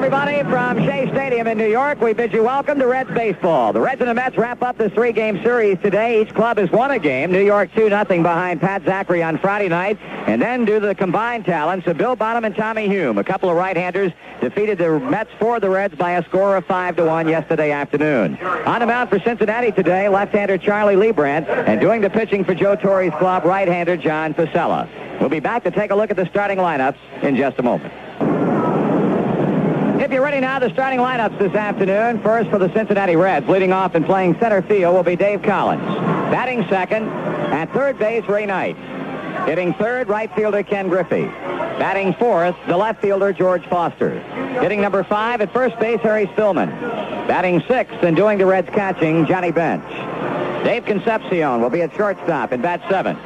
everybody, from Shea Stadium in New York. We bid you welcome to Reds baseball. The Reds and the Mets wrap up this three-game series today. Each club has won a game. New York 2-0 behind Pat Zachary on Friday night. And then due to the combined talents of Bill Bonham and Tommy Hume, a couple of right-handers defeated the Mets for the Reds by a score of 5-1 yesterday afternoon. On the mound for Cincinnati today, left-hander Charlie Leibrandt, and doing the pitching for Joe Torre's club, right-hander John Pasella. We'll be back to take a look at the starting lineups in just a moment. If you're ready now, the starting lineups this afternoon. First for the Cincinnati Reds, leading off and playing center field will be Dave Collins. Batting second, at third base, Ray Knight. Hitting third, right fielder Ken Griffey. Batting fourth, the left fielder George Foster. Hitting number 5 at first base, Harry Spillman. Batting sixth and doing the Reds catching, Johnny Bench. Dave Concepcion will be at shortstop and bat seventh.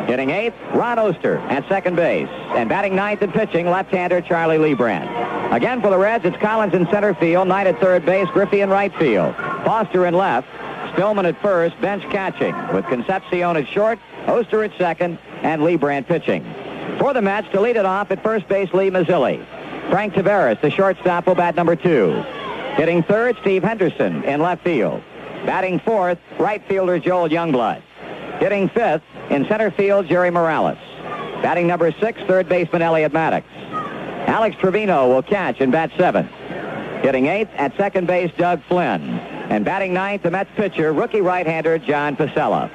Hitting eighth, Ron Oster at second base. And batting ninth and pitching, left-hander Charlie Leibrandt. Again for the Reds, it's Collins in center field, Knight at third base, Griffey in right field. Foster in left, Spillman at first, Bench catching, with Concepcion at short, Oster at second, and Leibrandt pitching. For the Mets, to lead it off at first base, Lee Mazzilli. Frank Taveras, the shortstop, will bat number 2. Hitting third, Steve Henderson in left field. Batting fourth, right fielder Joel Youngblood. Hitting fifth, in center field, Jerry Morales. Batting number 6, third baseman Elliot Maddox. Alex Trevino will catch and bat seventh. Hitting eighth, at second base, Doug Flynn. And batting ninth, the Mets pitcher, rookie right-hander John Pasella.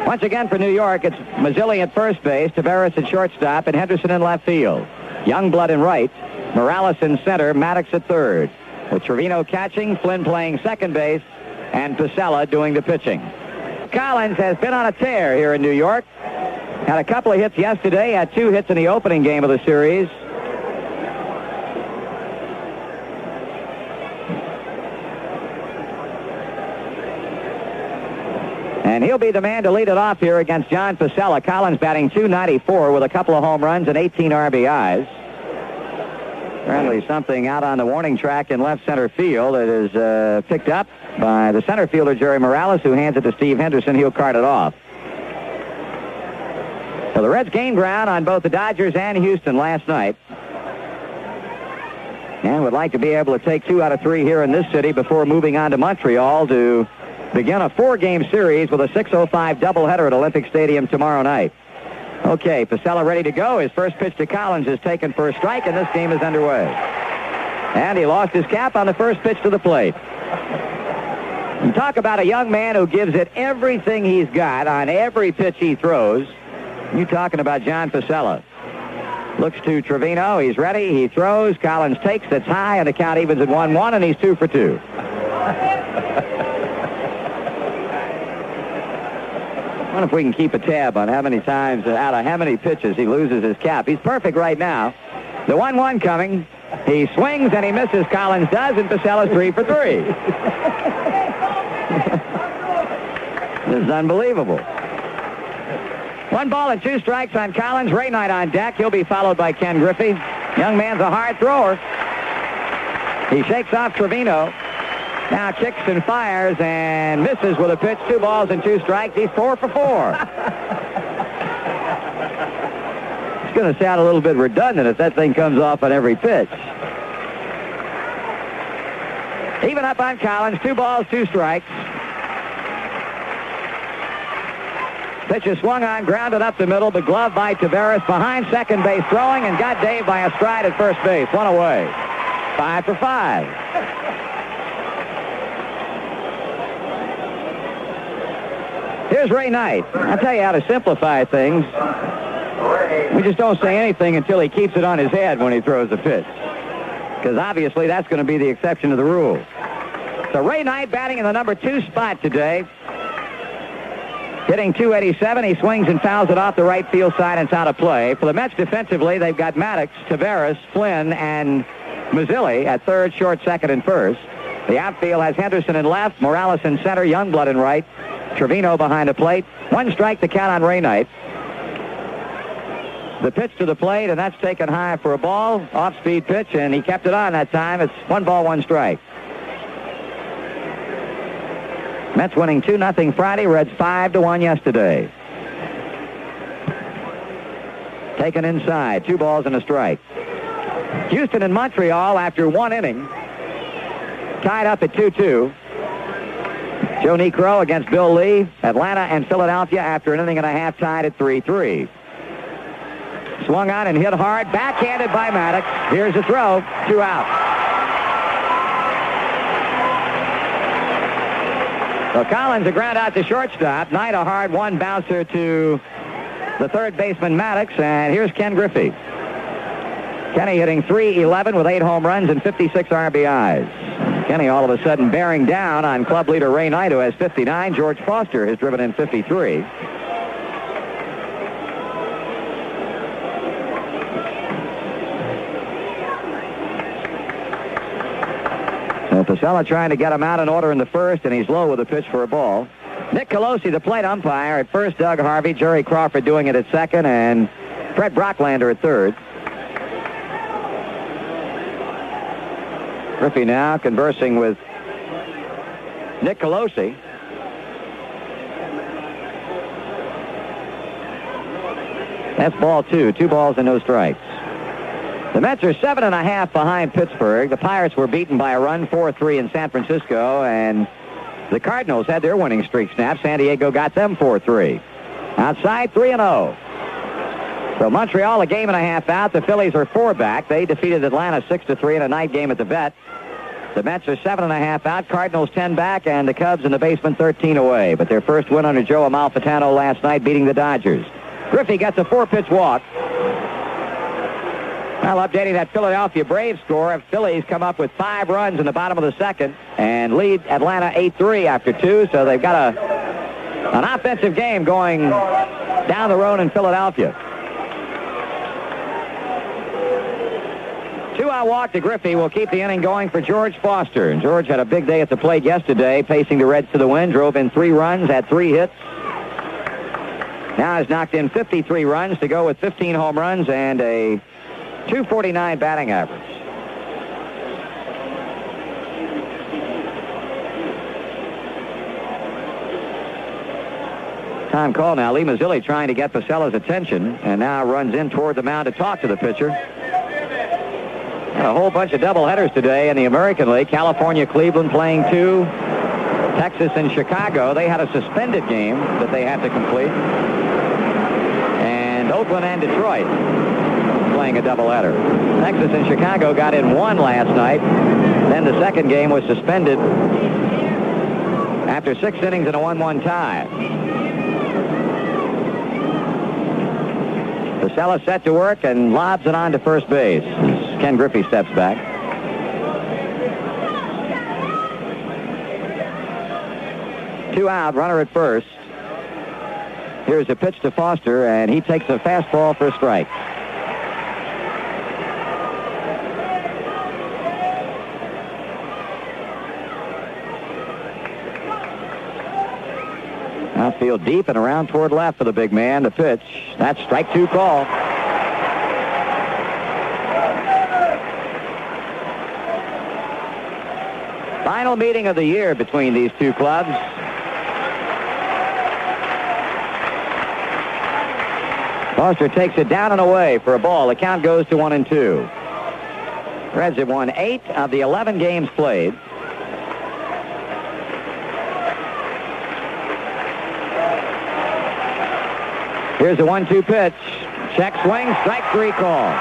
Once again for New York, it's Mazzilli at first base, Taveras at shortstop, and Henderson in left field. Youngblood in right, Morales in center, Maddox at third. With Trevino catching, Flynn playing second base, and Pasella doing the pitching. Collins has been on a tear here in New York. Had a couple of hits yesterday, had 2 hits in the opening game of the series. And he'll be the man to lead it off here against John Pasella. Collins batting .294 with a couple of home runs and 18 RBIs. Apparently something out on the warning track in left center field. It is picked up by the center fielder, Jerry Morales, who hands it to Steve Henderson. He'll cart it off. So the Reds gained ground on both the Dodgers and Houston last night. And would like to be able to take 2 out of 3 here in this city before moving on to Montreal to begin a 4-game series with a 6:05 doubleheader at Olympic Stadium tomorrow night. Okay, Pasella ready to go. His first pitch to Collins is taken for a strike, and this game is underway. And he lost his cap on the first pitch to the plate. You talk about a young man who gives it everything he's got on every pitch he throws. You talking about John Pasella. Looks to Trevino. He's ready. He throws. Collins takes. That's high, and the count evens at 1-1, and he's 2 for 2. I wonder if we can keep a tab on how many times, out of how many pitches he loses his cap. He's perfect right now. The 1-1 coming. He swings and he misses. Collins does, and Pacella's 3 for 3. This is unbelievable. 1 ball and 2 strikes on Collins. Ray Knight on deck. He'll be followed by Ken Griffey. Young man's a hard thrower. He shakes off Trevino. Now kicks and fires and misses with a pitch. 2 balls and 2 strikes. He's 4 for 4. It's going to sound a little bit redundant if that thing comes off on every pitch. Even up on Collins. 2 balls, 2 strikes. Pitch is swung on, grounded up the middle. The glove by Taveras behind second base, throwing, and got Dave by a stride at first base. 1 away. 5 for 5. Here's Ray Knight. I'll tell you how to simplify things. We just don't say anything until he keeps it on his head when he throws a pitch. Because obviously that's going to be the exception to the rule. So Ray Knight batting in the number 2 spot today. Hitting .287. He swings and fouls it off the right field side, and it's out of play. For the Mets defensively, they've got Maddox, Taveras, Flynn, and Mazzilli at third, short, second, and first. The outfield has Henderson in left, Morales in center, Youngblood in right, Trevino behind the plate. 1 strike to count on Ray Knight. The pitch to the plate, and that's taken high for a ball. Off-speed pitch, and he kept it on that time. It's 1 ball, 1 strike. Mets winning 2-0 Friday. Reds 5-1 yesterday. Taken inside. 2 balls and a strike. Houston and Montreal, after one inning, tied up at 2-2. Joe Niekro against Bill Lee. Atlanta and Philadelphia, after an inning and a half, tied at 3-3. Swung on and hit hard. Backhanded by Maddox. Here's the throw. 2 out. So Collins, a ground out to shortstop. Knight, a hard one bouncer to the third baseman Maddox. And here's Ken Griffey. Kenny hitting .311 with 8 home runs and 56 RBIs. Kenny all of a sudden bearing down on club leader Ray Knight, who has 59. George Foster has driven in 53. So Pacella trying to get him out in order in the first, and he's low with a pitch for a ball. Nick Colosi, the plate umpire. At first, Doug Harvey. Jerry Crawford doing it at second, and Fred Brocklander at third. Griffey now conversing with Nick Colosi. That's ball 2. 2 balls and no strikes. The Mets are 7.5 behind Pittsburgh. The Pirates were beaten by a run, 4-3 in San Francisco, and the Cardinals had their winning streak snapped. San Diego got them 4-3. Outside, 3-0. So Montreal a game and a half out. The Phillies are 4 back. They defeated Atlanta 6-3 in a night game at the Vet. The Mets are 7.5 out. Cardinals 10 back, and the Cubs in the basement 13 away. But their first win under Joe Amalfitano last night, beating the Dodgers. Griffey gets a 4-pitch walk. Well, updating that Philadelphia Braves score, Phillies come up with 5 runs in the bottom of the second and lead Atlanta 8-3 after 2. So they've got an offensive game going down the road in Philadelphia. 2-out walk to Griffey will keep the inning going for George Foster. And George had a big day at the plate yesterday, pacing the Reds to the win, drove in 3 runs, had 3 hits. Now has knocked in 53 runs to go with 15 home runs and a .249 batting average. Time call now. Lee Mazzilli trying to get Pacella's attention and now runs in toward the mound to talk to the pitcher. And a whole bunch of doubleheaders today in the American League. California, Cleveland playing 2. Texas and Chicago. They had a suspended game that they had to complete. And Oakland and Detroit playing a doubleheader. Texas and Chicago got in 1 last night. Then the second game was suspended after 6 innings and a 1-1 tie. Pacella set to work and lobs it on to first base. Ken Griffey steps back. Two out, runner at first. Here's a pitch to Foster, and he takes a fastball for a strike. Outfield deep and around toward left for the big man. The pitch. That's strike 2 call. Final meeting of the year between these two clubs. Foster takes it down and away for a ball. The count goes to 1-2. Reds have won 8 of the 11 games played. Here's a 1-2 pitch. Check swing, strike 3 call.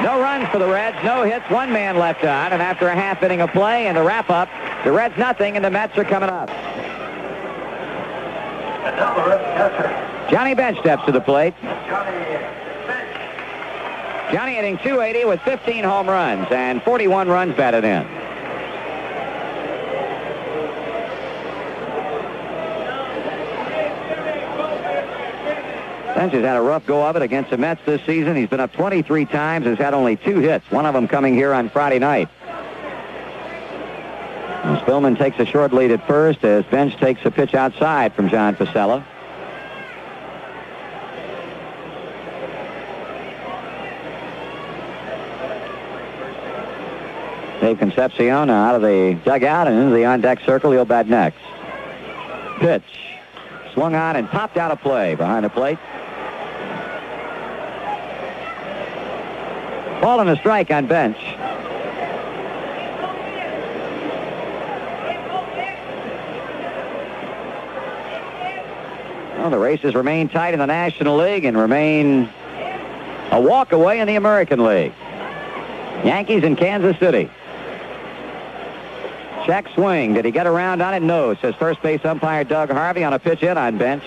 No runs for the Reds, no hits, 1 man left on, and after a half inning of play and the wrap-up, the Reds nothing, and the Mets are coming up. Johnny Bench steps to the plate. Johnny hitting .280 with 15 home runs and 41 runs batted in. Bench has had a rough go of it against the Mets this season. He's been up 23 times, has had only 2 hits, one of them coming here on Friday night. And Spillman takes a short lead at first as Bench takes a pitch outside from John Pacella. Dave Concepcion out of the dugout and into the on-deck circle. He'll bat next. Pitch. Swung on and popped out of play behind the plate. Ball and a strike on bench. Well, the races remain tight in the National League and remain a walk away in the American League. Yankees in Kansas City. Check swing. Did he get around on it? No, says first base umpire Doug Harvey on a pitch hit on bench.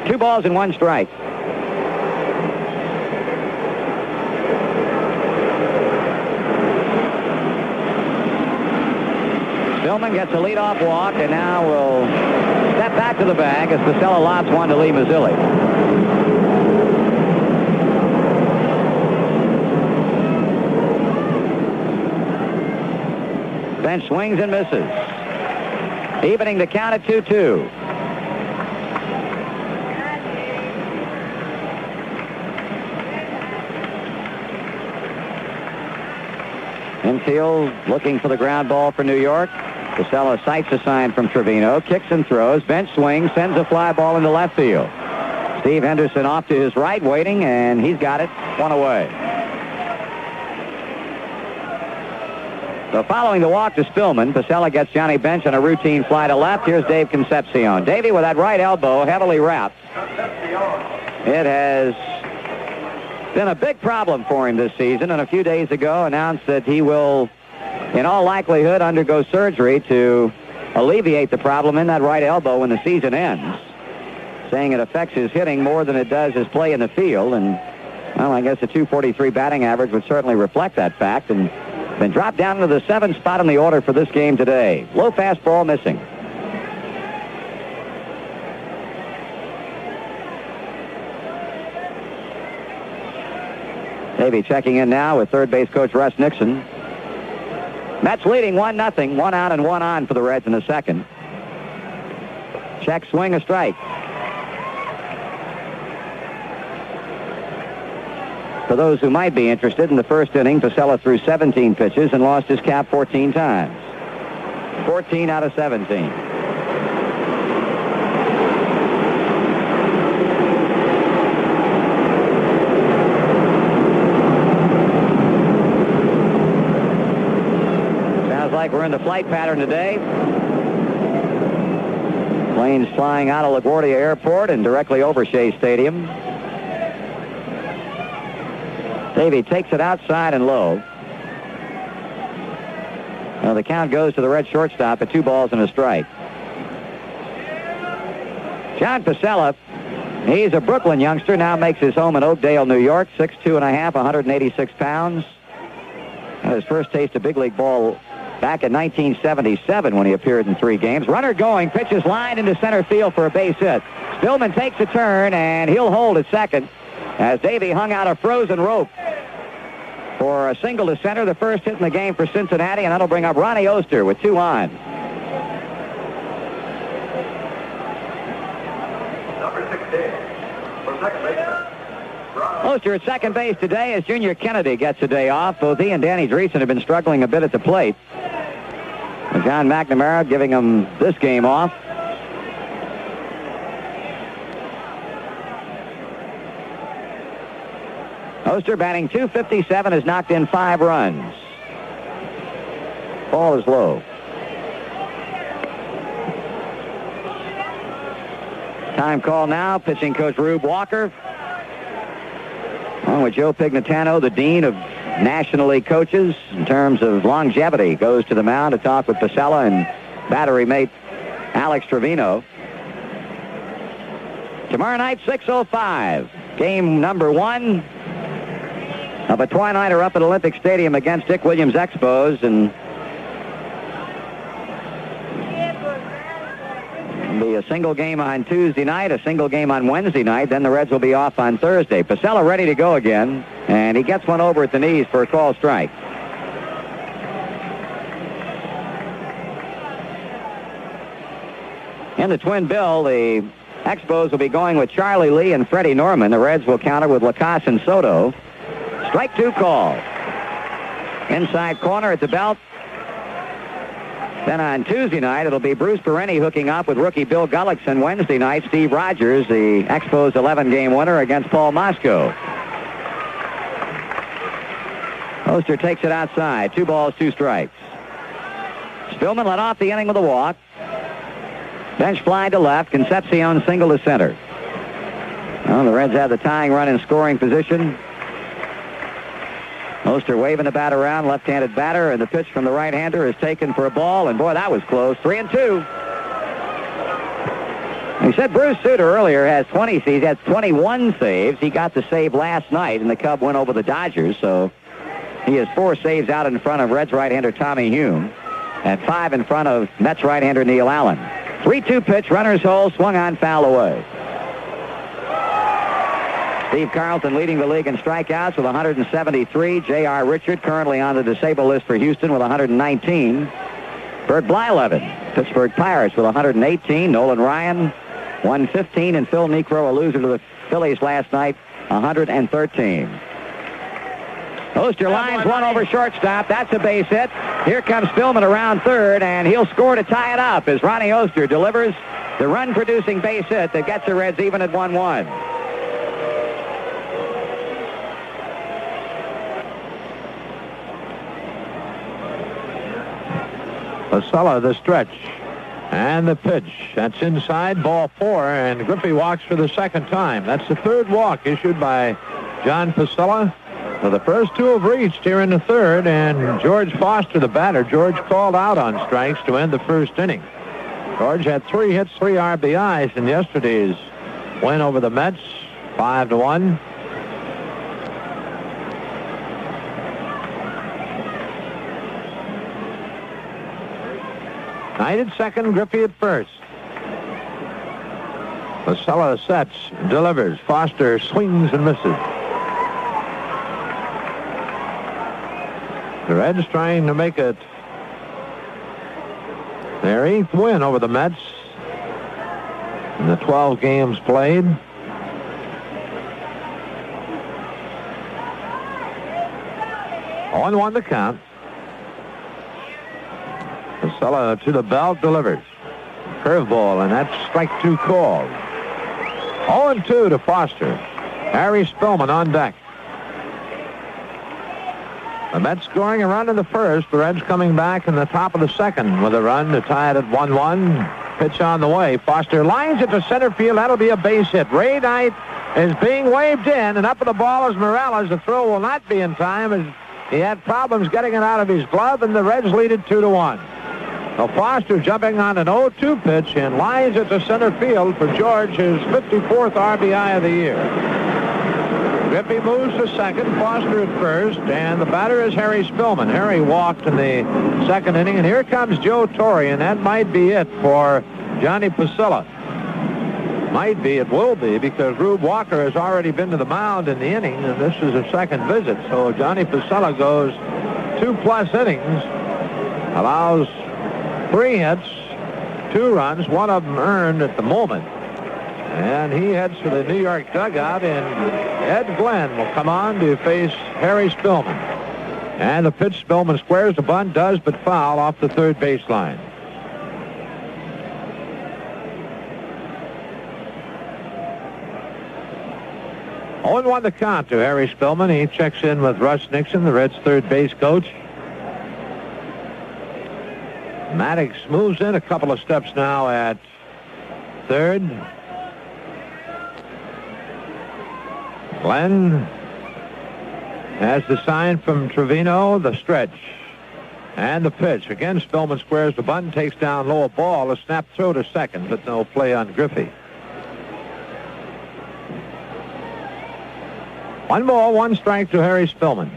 2 balls and 1 strike. Stillman gets a leadoff walk and now will step back to the bag as Pacella lobs one to Lee Mazzilli. Bench swings and misses. Evening the count at 2-2. Infield looking for the ground ball for New York. Pacella sights a sign from Trevino, kicks and throws, bench swing, sends a fly ball into left field. Steve Henderson off to his right, waiting, and he's got it, 1 away. So following the walk to Stillman, Pacella gets Johnny Bench on a routine fly to left. Here's Dave Concepcion. Davey with that right elbow heavily wrapped. It has been a big problem for him this season, and a few days ago announced that he will, in all likelihood, undergo surgery to alleviate the problem in that right elbow when the season ends, saying it affects his hitting more than it does his play in the field. And, well, I guess a .243 batting average would certainly reflect that fact, and been dropped down to the 7th spot in the order for this game today. Low fastball missing. Davey checking in now with third base coach Russ Nixon. Mets leading 1-0, 1 out and 1 on for the Reds in the second. Check swing, a strike. For those who might be interested, in the first inning, Pacella threw 17 pitches and lost his cap 14 times. 14 out of 17. Like we're in the flight pattern today. Planes flying out of LaGuardia Airport and directly over Shea Stadium. Davey takes it outside and low. Well, the count goes to the Red shortstop at 2 balls and a strike. John Pacella, he's a Brooklyn youngster, now makes his home in Oakdale, New York, 6'2½", 186 pounds. Had his first taste of big league ball back in 1977 when he appeared in 3 games. Runner going, pitches lined into center field for a base hit. Stillman takes a turn, and he'll hold at second as Davey hung out a frozen rope for a single to center, the first hit in the game for Cincinnati, and that'll bring up Ronnie Oster with 2 on. Number 16, for second baseman. Oster at second base today as Junior Kennedy gets a day off. Both he and Danny Dreesen have been struggling a bit at the plate. And John McNamara giving him this game off. Oster batting .257 has knocked in 5 runs. Ball is low. Time call now. Pitching coach Rube Walker, along with Joe Pignatano, the dean of National League coaches in terms of longevity, goes to the mound to talk with Pacella and battery mate Alex Trevino. Tomorrow night, 6:05. Game number 1 of a twilighter up at Olympic Stadium against Dick Williams Expos, and it'll be a single game on Tuesday night, a single game on Wednesday night. Then the Reds will be off on Thursday. Pacella ready to go again, and he gets one over at the knees for a call strike. In the twin bill, the Expos will be going with Charlie Lee and Freddie Norman. The Reds will counter with Lacasse and Soto. Strike 2 call. Inside corner at the belt. Then on Tuesday night, it'll be Bruce Perrine hooking up with rookie Bill Gullickson. Wednesday night, Steve Rogers, the Expos' 11-game winner, against Paul Mosco. Oster takes it outside. 2 balls, 2 strikes. Spillman led off the inning with a walk. Bench fly to left. Concepcion single to center. Well, the Reds have the tying run in scoring position. Oster waving the bat around, left-handed batter, and the pitch from the right-hander is taken for a ball, and boy, that was close. 3-2. He said Bruce Sutter earlier has 20 saves. He has 21 saves. He got the save last night, and the Cub went over the Dodgers, so he has 4 saves out in front of Reds right-hander Tommy Hume and 5 in front of Mets right-hander Neil Allen. 3-2 pitch, runner's hole, swung on, foul away. Steve Carlton leading the league in strikeouts with 173. J.R. Richard currently on the disabled list for Houston with 119. Bert Blyleven, Pittsburgh Pirates with 118. Nolan Ryan, 115. And Phil Niekro, a loser to the Phillies last night, 113. Oster lines one over shortstop. That's a base hit. Here comes Spillman around third, and he'll score to tie it up as Ronnie Oster delivers the run-producing base hit that gets the Reds even at 1-1. Pacella, the stretch. And the pitch. That's inside, ball 4, and Griffey walks for the second time. That's the 3rd walk issued by John Pacella. So the first 2 have reached here in the 3rd, and George Foster, the batter. George called out on strikes to end the first inning. George had 3 hits, 3 RBIs in yesterday's win over the Mets, 5-1. Knight at second, Griffey at first. Pacella sets, delivers. Foster swings and misses. The Reds trying to make it their 8th win over the Mets in the 12 games played. On 1 to count. Pacella to the belt, delivers. Curveball, and that's strike 2 called. 0-2 to Foster. Harry Spillman on deck. The Mets scoring a run in the first. The Reds coming back in the top of the second with a run to tie it at 1-1. Pitch on the way. Foster lines it to center field. That'll be a base hit. Ray Knight is being waved in, and up at the ball is Morales. The throw will not be in time as he had problems getting it out of his glove, and the Reds lead it 2-1. Now Foster jumping on an 0-2 pitch and lines it to center field for George, his 54th RBI of the year. Griffey moves to second, Foster at first, and the batter is Harry Spillman. Harry walked in the second inning, and here comes Joe Torre, and that might be it for Johnny Pacella. Might be, it will be, because Rube Walker has already been to the mound in the inning, and this is a second visit. So Johnny Pacella goes 2+ innings, allows 3 hits, 2 runs, 1 of them earned at the moment. And he heads for the New York dugout, and Ed Glenn will come on to face Harry Spillman. And the pitch, Spillman squares the bunt, does but foul off the 3rd baseline. Oh, 1 the count to Harry Spillman. He checks in with Russ Nixon, the Reds' 3rd base coach. Maddox moves in a couple of steps now at 3rd. Glenn has the sign from Trevino, the stretch. And the pitch. Again, Spillman squares the bunt, takes down low, ball. A snap throw to second, but no play on Griffey. 1 ball, 1 strike to Harry Spillman.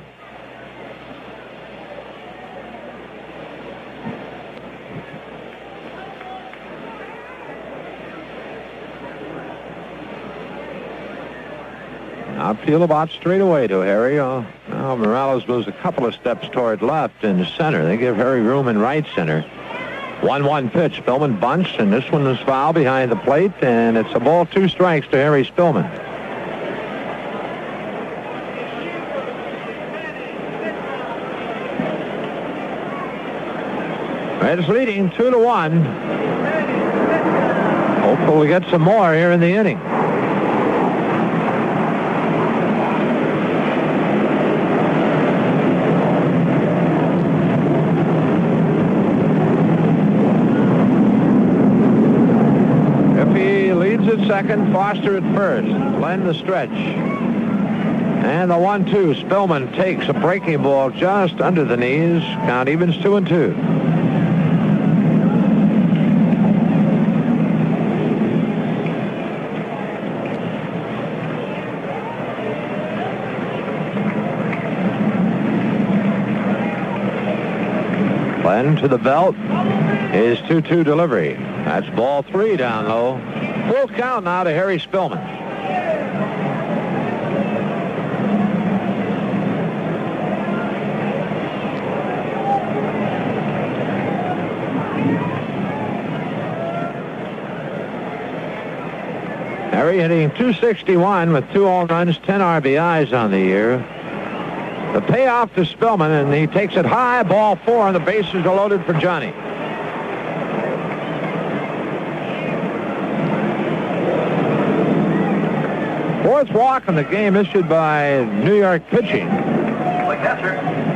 Outfield about straight away to Harry. Now Morales moves a couple of steps toward left and center. They give Harry room in right center. 1-1 pitch. Spillman bunts, and this one is foul behind the plate, and it's a ball, 2 strikes to Harry Spillman. Reds leading 2-1. Hopefully we'll get some more here in the inning. second, Foster at first. Glenn the stretch. And the 1-2. Spillman takes a breaking ball just under the knees. Count evens 2-2. Glenn to the belt. His 2-2 delivery. That's ball 3 down low. Full count now to Harry Spillman. Harry hitting .261 with 2 home runs, 10 RBIs on the year. The payoff to Spillman, and he takes it high, ball 4, and the bases are loaded for Johnny. Fourth walk in the game issued by New York pitching.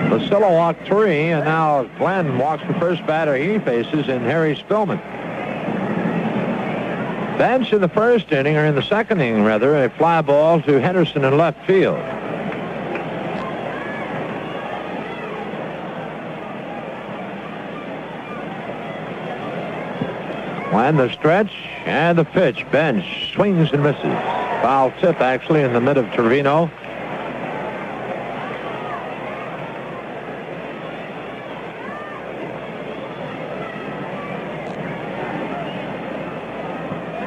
Lucilla walked 3, and now Glenn walks the first batter he faces in Harry Spillman. Bench in the first inning, or in the second inning rather, a fly ball to Henderson in left field. And the stretch and the pitch. Bench swings and misses. Foul tip actually in the mid of Trevino.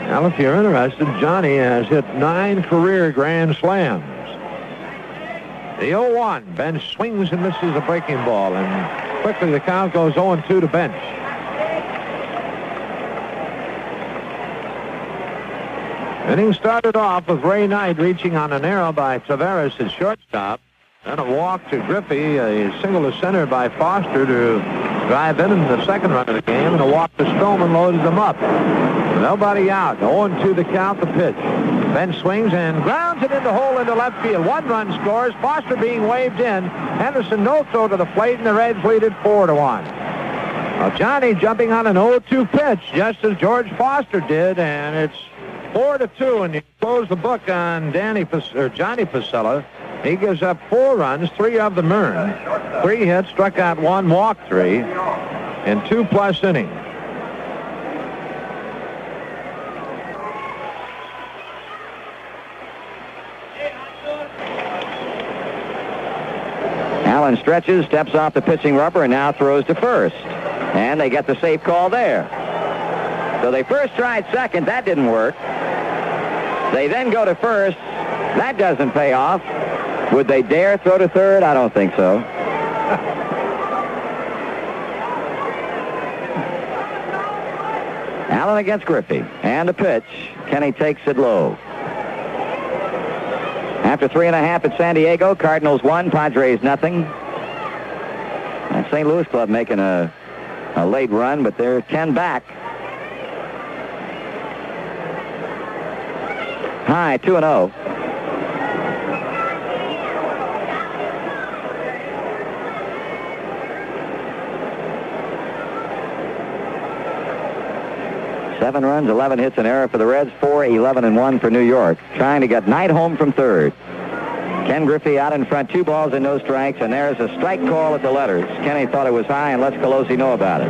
Now, if you're interested, Johnny has hit 9 career grand slams. The 0-1. Bench swings and misses a breaking ball, and quickly the count goes 0-2 to Bench. Inning started off with Ray Knight reaching on an error by Taveras at shortstop. Then a walk to Griffey, a single to center by Foster to drive in the second run of the game, and a walk to Spillman loaded them up. Nobody out. 0-2 the count, the pitch. Bench swings and grounds it in the hole into left field. 1 run scores. Foster being waved in. Henderson no throw to the plate, and the Reds lead it 4-1. Well, Johnny jumping on an 0-2 pitch, just as George Foster did, and it's 4-2, and you close the book on Johnny Pacella. He gives up 4 runs, 3 of them earned. 3 hits, struck out 1, walked 3 in 2+ innings. Allen stretches, steps off the pitching rubber, and now throws to first. And they get the safe call there. So they first tried second. That didn't work. They then go to first. That doesn't pay off. Would they dare throw to third? I don't think so. Allen against Griffey. And a pitch. Kenny takes it low. After 3.5 at San Diego, Cardinals 1, Padres nothing. And St. Louis club making a late run, but they're 10 back. High, 2-0. Seven runs, 11 hits, an error for the Reds, 4-11-1 for New York. Trying to get Knight home from third. Ken Griffey out in front, 2 balls and no strikes, and there's a strike call at the letters. Kenny thought it was high, and lets Colosi know about it.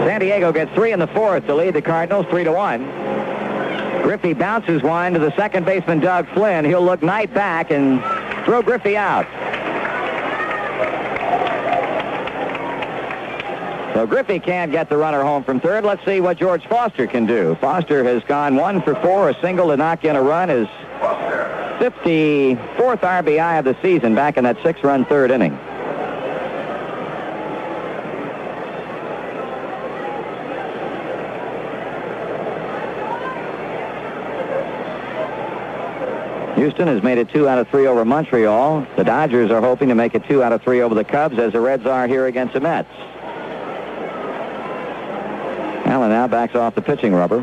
San Diego gets 3 in the 4th to lead the Cardinals 3-1. Griffey bounces one to the second baseman, Doug Flynn. He'll look Knight back and throw Griffey out. So Griffey can't get the runner home from third. Let's see what George Foster can do. Foster has gone 1 for 4, a single to knock in a run, his 54th RBI of the season back in that 6-run third inning. Houston has made it 2 out of 3 over Montreal. The Dodgers are hoping to make it 2 out of 3 over the Cubs, as the Reds are here against the Mets. Allen now backs off the pitching rubber.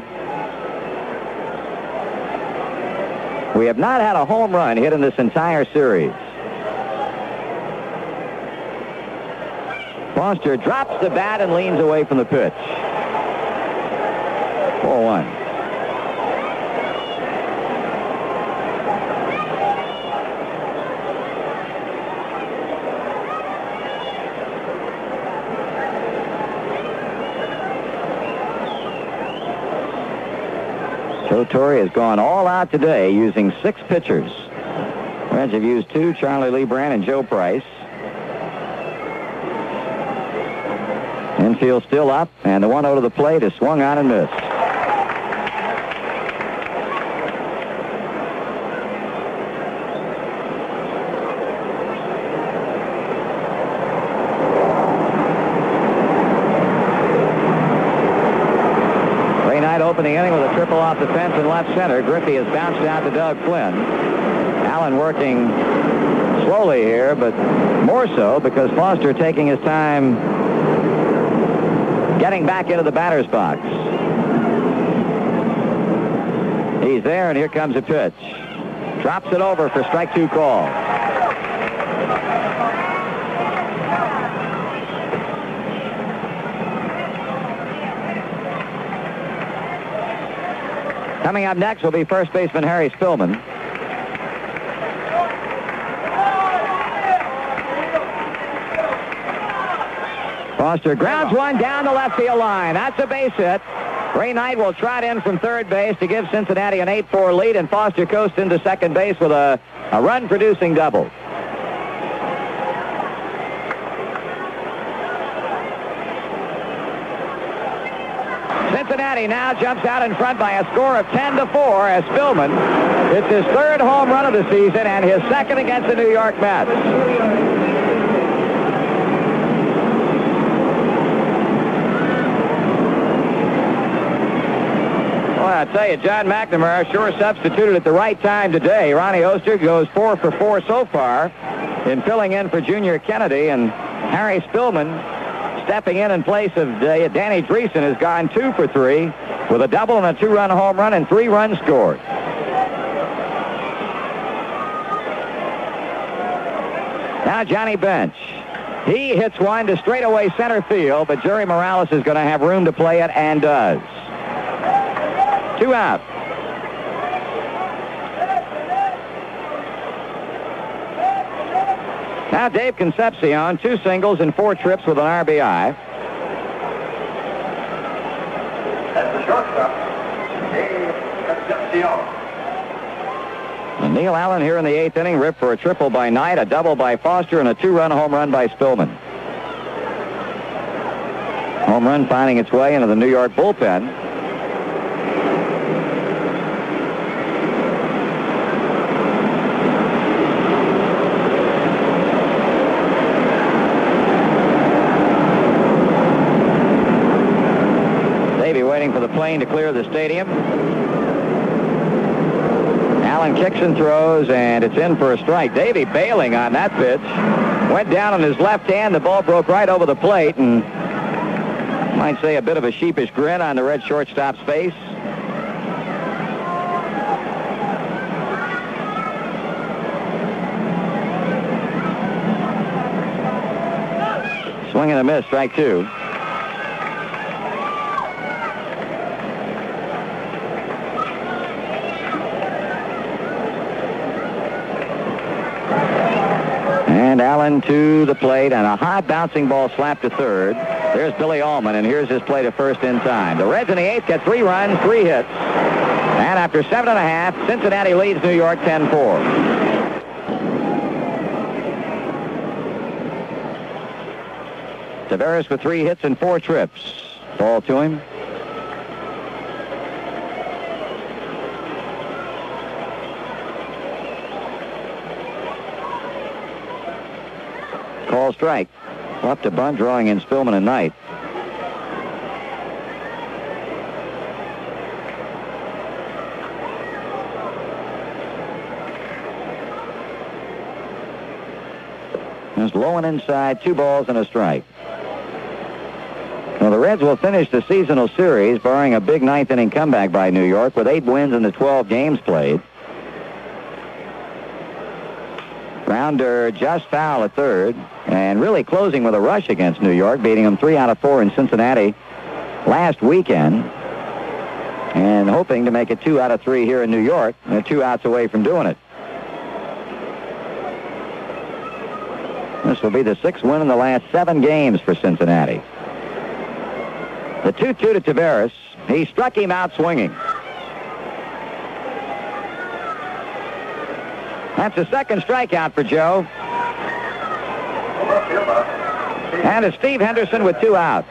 We have not had a home run hit in this entire series. Foster drops the bat and leans away from the pitch. 4-1. Joe Torre has gone all out today using 6 pitchers. Reds have used 2, Charlie Lee Brandt and Joe Price. Infield still up, and the 1-0 to the plate is swung on and missed. Ray Knight opened the inning with a triple off the fence in left center. Griffey has bounced out to Doug Flynn. Allen working slowly here, but more so because Foster taking his time getting back into the batter's box. He's there, and here comes a pitch. Drops it over for strike 2 call. Coming up next will be first baseman Harry Spillman. Foster grounds one down the left field line. That's a base hit. Ray Knight will trot in from third base to give Cincinnati an 8-4 lead, and Foster coasts into second base with a run-producing double. Cincinnati now jumps out in front by a score of 10-4 as Spillman hits his 3rd home run of the season and his 2nd against the New York Mets. I tell you, John McNamara sure substituted at the right time today. Ronnie Oster goes 4 for 4 so far in filling in for Junior Kennedy, and Harry Spillman stepping in place of Danny Dreesen has gone 2 for 3 with a double and a 2-run home run and 3 runs scored. Now Johnny Bench. He hits one to straightaway center field, but Jerry Morales is going to have room to play it and does. 2 out. Now Dave Concepcion, 2 singles and 4 trips with an RBI. That's the shortstop, Dave Concepcion. And Neil Allen here in the 8th inning ripped for a triple by Knight, a double by Foster, and a 2-run home run by Spillman. Home run finding its way into the New York bullpen. For the plane to clear the stadium. Allen kicks and throws, and it's in for a strike. Davey bailing on that pitch. Went down on his left hand. The ball broke right over the plate, and might say a bit of a sheepish grin on the Red shortstop's face. Swing and a miss, strike 2. And Allen to the plate, and a high bouncing ball slapped to third. There's Billy Allman, and here's his play to first in time. The Reds in the 8th get 3 runs, 3 hits. And after 7.5, Cincinnati leads New York 10-4. Taveras with 3 hits and 4 trips. Ball to him. Call strike. Up to bunt, drawing in Spillman and Knight. There's low and inside, 2 balls and a strike. Well, the Reds will finish the seasonal series, barring a big 9th inning comeback by New York, with 8 wins in the 12 games played. Grounder just foul at third, and really closing with a rush against New York, beating them 3 out of 4 in Cincinnati last weekend, and hoping to make it 2 out of 3 here in New York. They're 2 outs away from doing it. This will be the 6th win in the last 7 games for Cincinnati. The 2-2 to Taveras. He struck him out swinging. That's a second strikeout for Joe. And it's Steve Henderson with 2 outs.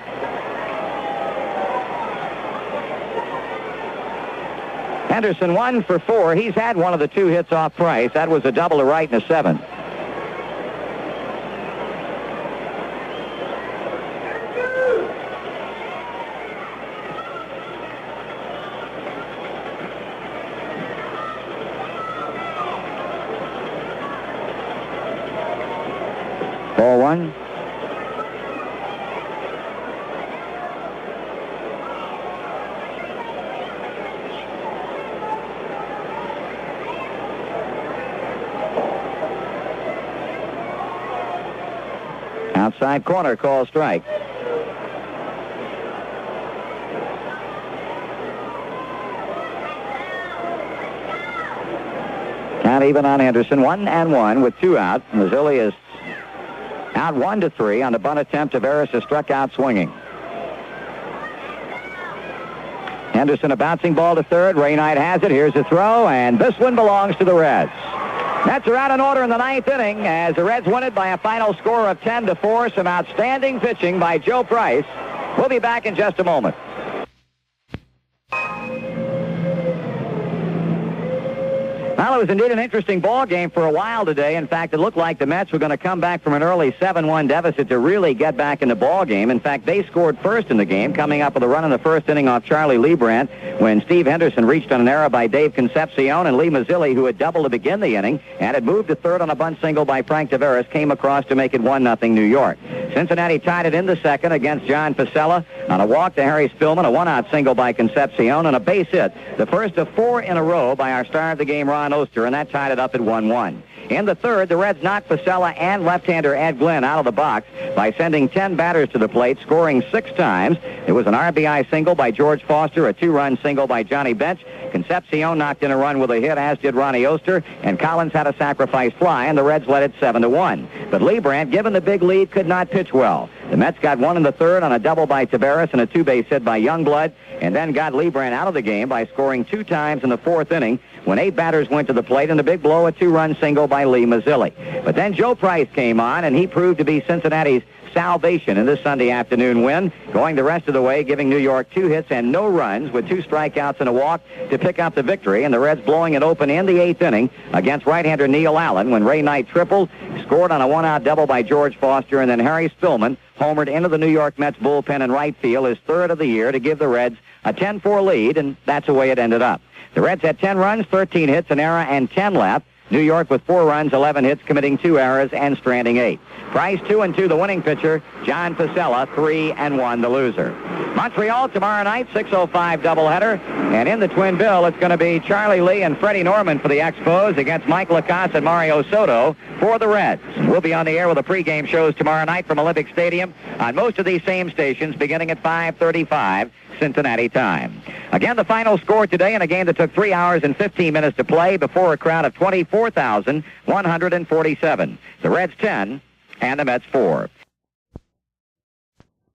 Henderson 1 for 4. He's had one of the 2 hits off Price. That was a double to right and a 7th. Ball 1. Outside corner, call strike. Count even on Henderson. 1-1 with 2 out. Mazzilli is out 1-3 on the bunt attempt. Taveras is struck out swinging. Henderson a bouncing ball to third. Ray Knight has it. Here's a throw, and this one belongs to the Reds. Mets are out in order in the 9th inning as the Reds win it by a final score of 10-4. Some outstanding pitching by Joe Price. We'll be back in just a moment. Well, it was indeed an interesting ball game for a while today. In fact, it looked like the Mets were going to come back from an early 7-1 deficit to really get back in the ball game. In fact, they scored first in the game, coming up with a run in the first inning off Charlie Leibrandt when Steve Henderson reached on an error by Dave Concepcion, and Lee Mazzilli, who had doubled to begin the inning and had moved to third on a bunt single by Frank Taveras, came across to make it 1-0 New York. Cincinnati tied it in the second against John Pasella on a walk to Harry Spillman, a 1-out single by Concepcion, and a base hit, the first of 4 in a row by our star of the game, Ron Oster, and that tied it up at 1-1. In the third, the Reds knocked Pasella and left-hander Ed Glenn out of the box by sending 10 batters to the plate, scoring 6 times. It was an RBI single by George Foster, a 2-run single by Johnny Bench. Concepcion knocked in a run with a hit, as did Ronnie Oster, and Collins had a sacrifice fly, and the Reds led it 7-1. But Leibrandt, given the big lead, could not pitch well. The Mets got 1 in the third on a double by Taveras and a 2-base hit by Youngblood, and then got Leibrandt out of the game by scoring 2 times in the 4th inning when 8 batters went to the plate, and a big blow, a 2-run single by Lee Mazzilli. But then Joe Price came on, and he proved to be Cincinnati's salvation in this Sunday afternoon win, going the rest of the way, giving New York 2 hits and no runs with 2 strikeouts and a walk to pick up the victory, and the Reds blowing it open in the 8th inning against right-hander Neil Allen when Ray Knight tripled, scored on a 1-out double by George Foster, and then Harry Spillman homered into the New York Mets bullpen in right field, his 3rd of the year, to give the Reds a 10-4 lead, and that's the way it ended up. The Reds had 10 runs, 13 hits, an error, and 10 left. New York with 4 runs, 11 hits, committing 2 errors, and stranding 8. Price 2-2, the winning pitcher. John Pasella 3-1, the loser. Montreal tomorrow night, 6:05 doubleheader. And in the twin bill, it's going to be Charlie Lee and Freddie Norman for the Expos against Mike Lacasse and Mario Soto for the Reds. We'll be on the air with the pregame shows tomorrow night from Olympic Stadium on most of these same stations beginning at 5:35 Cincinnati time. Again, the final score today in a game that took 3 hours and 15 minutes to play before a crowd of 24,147. The Reds 10 and the Mets 4.